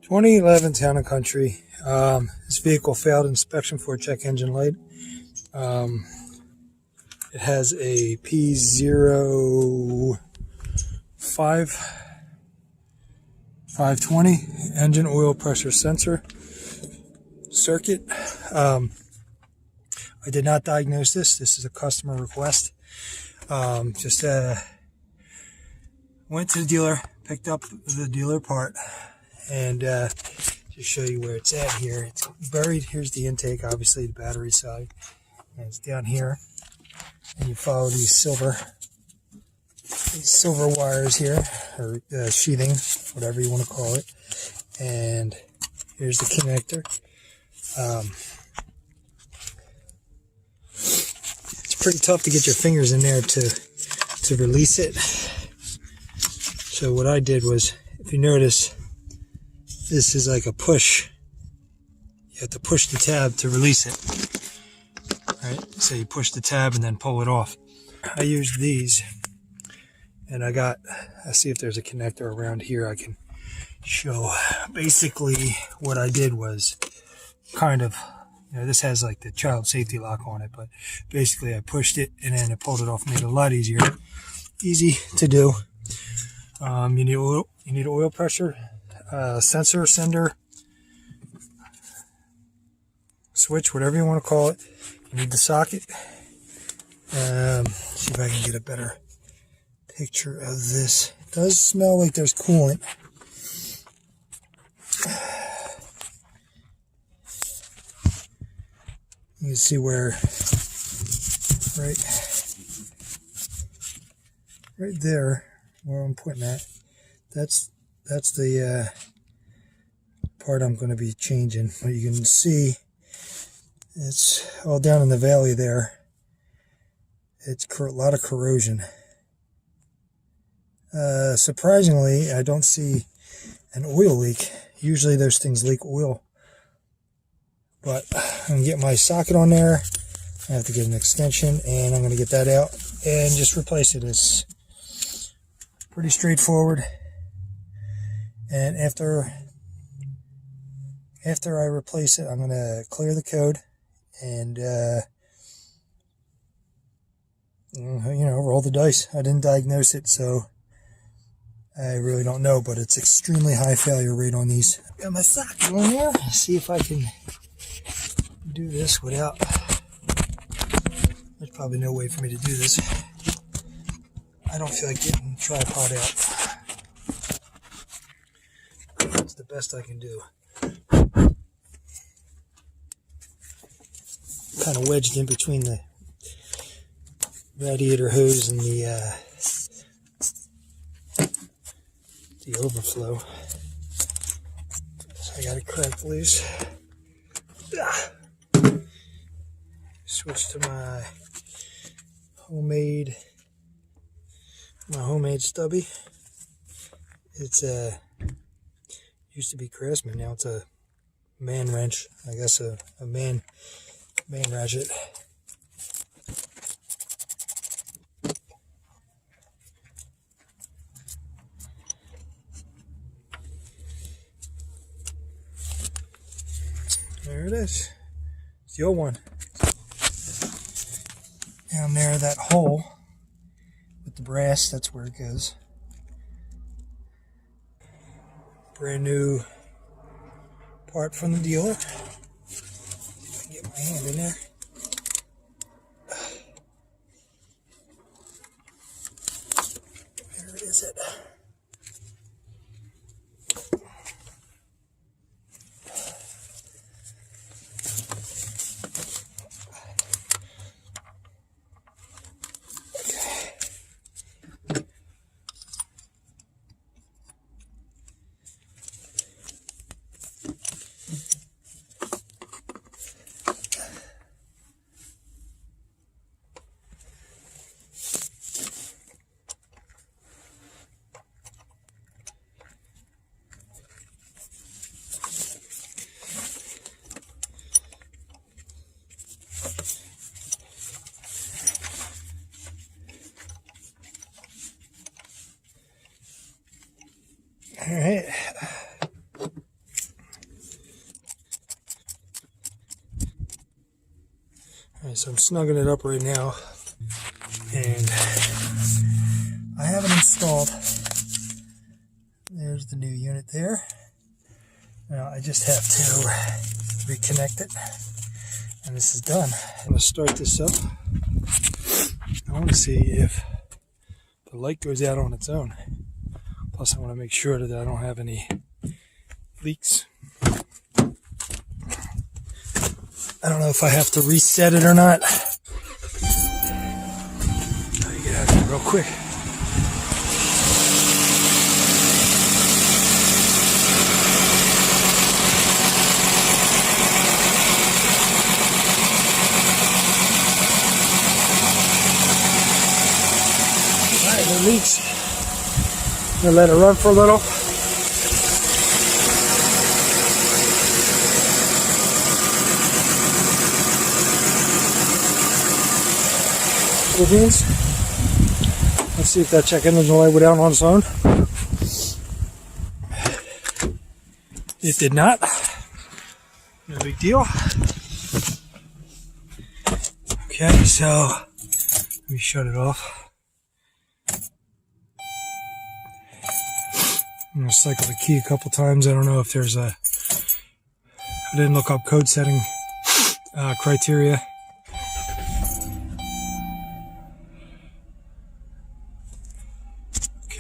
2011 Town & Country. This vehicle failed inspection for a check engine light. It has a P0520 engine oil pressure sensor circuit. I did not diagnose this. This is a customer request. Went to the dealer, picked up the dealer part, and just show you where it's at here. It's buried. Here's the intake, obviously the battery side, and it's down here. And you follow these silver wires here, or sheathing, whatever you want to call it. And here's the connector. It's pretty tough to get your fingers in there to release it. So what I did was, if you notice, this is like a push. You have to push the tab to release it. Right? So you push the tab and then pull it off. I used these, and I see if there's a connector around here I can show. Basically, what I did was kind of, this has like the child safety lock on it, but basically I pushed it and then I pulled it off, made it a lot easy to do. You need oil. You need oil pressure sensor, sender, switch, whatever you want to call it. You need the socket. See if I can get a better picture of this. It does smell like there's coolant. You can see where, right there, where I'm pointing at, that's the part I'm going to be changing. But you can see it's all down in the valley there. It's a lot of corrosion. Surprisingly, I don't see an oil leak. Usually those things leak oil. But I'm going to get my socket on there. I have to get an extension, and I'm going to get that out and just replace it. It's pretty straightforward. And after I replace it, I'm going to clear the code and roll the dice. I didn't diagnose it, so I really don't know, but it's extremely high failure rate on these. Got my socket on there. See if I can do this without. There's probably no way for me to do this. I don't feel like getting the tripod out. That's the best I can do. Kind of wedged in between the radiator hose and the overflow. So I got it cracked loose. Switch to my homemade stubby. It's used to be Craftsman, now it's a man wrench. I guess a man ratchet. There it is. It's the old one. Down there, that hole with the brass, that's where it goes. Brand new part from the dealer. See if I can get my hand in there. Where is it? All right. So I'm snugging it up right now, and I have it installed. There's the new unit there. Now I just have to reconnect it, and this is done. I'm going to start this up. I want to see if the light goes out on its own. Plus I want to make sure that I don't have any leaks. I don't know if I have to reset it or not. Let me get out here real quick. Alright, no leaks. I'm gonna let it run for a little. Beans. Let's see if that check engine light went out on its own. It did not. No big deal. Okay, so let me shut it off. I'm going to cycle the key a couple times. I don't know if there's a... I didn't look up code setting criteria.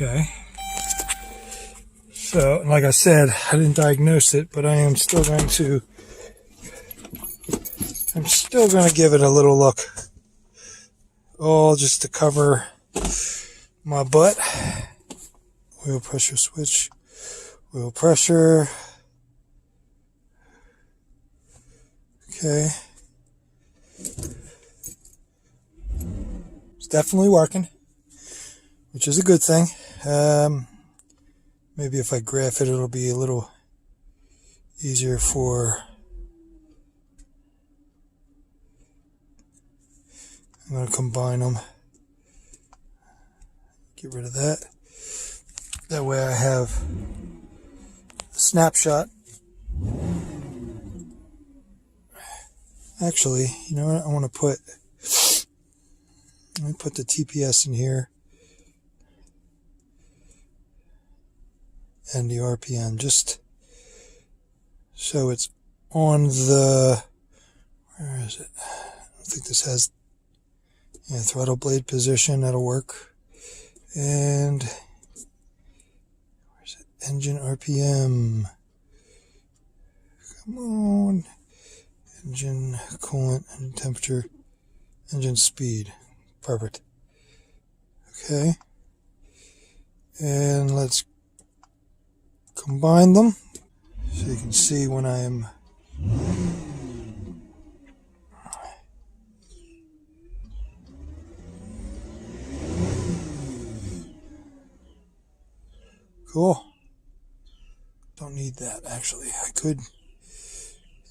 Okay, so like I said, I didn't diagnose it, but I am still going to give it a little look, all just to cover my butt. Wheel pressure switch, wheel pressure. Okay, it's definitely working, which is a good thing. Maybe if I graph it, it'll be a little easier for... I'm going to combine them. Get rid of that. That way I have a snapshot. Actually, you know what? I want to put... Let me put the TPS in here. And the RPM, just so it's on the, where is it? I don't think this has, yeah, throttle blade position. That'll work. And where's it? Engine RPM. Come on. Engine coolant and temperature. Engine speed. Perfect. Okay. And let's combine them so you can see when I am cool. Don't need that, actually. I could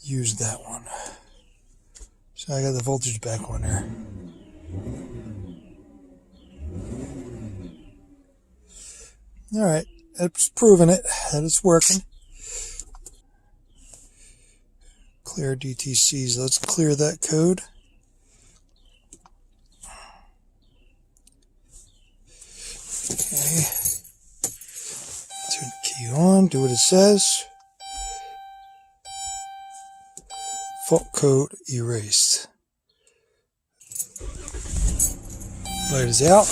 use that one. So I got the voltage back on there. Alright. It's proven it, that it's working. Clear DTCs. Let's clear that code. Okay. Turn the key on, do what it says. Fault code erased. Light is out.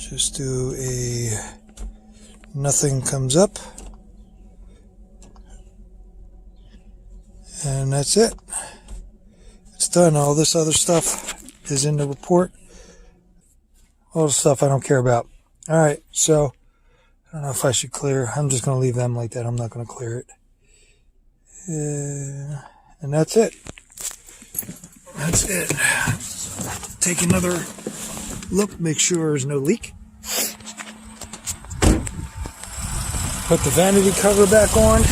Just do a nothing comes up, and that's it. It's done. All this other stuff is in the report. All the stuff I don't care about. All right, so I don't know if I should clear. I'm just going to leave them like that. I'm not going to clear it. And that's it. That's it. Take another look, make sure there's no leak. Put the vanity cover back on.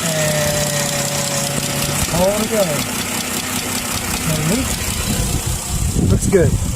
And all together. No leak. Looks good.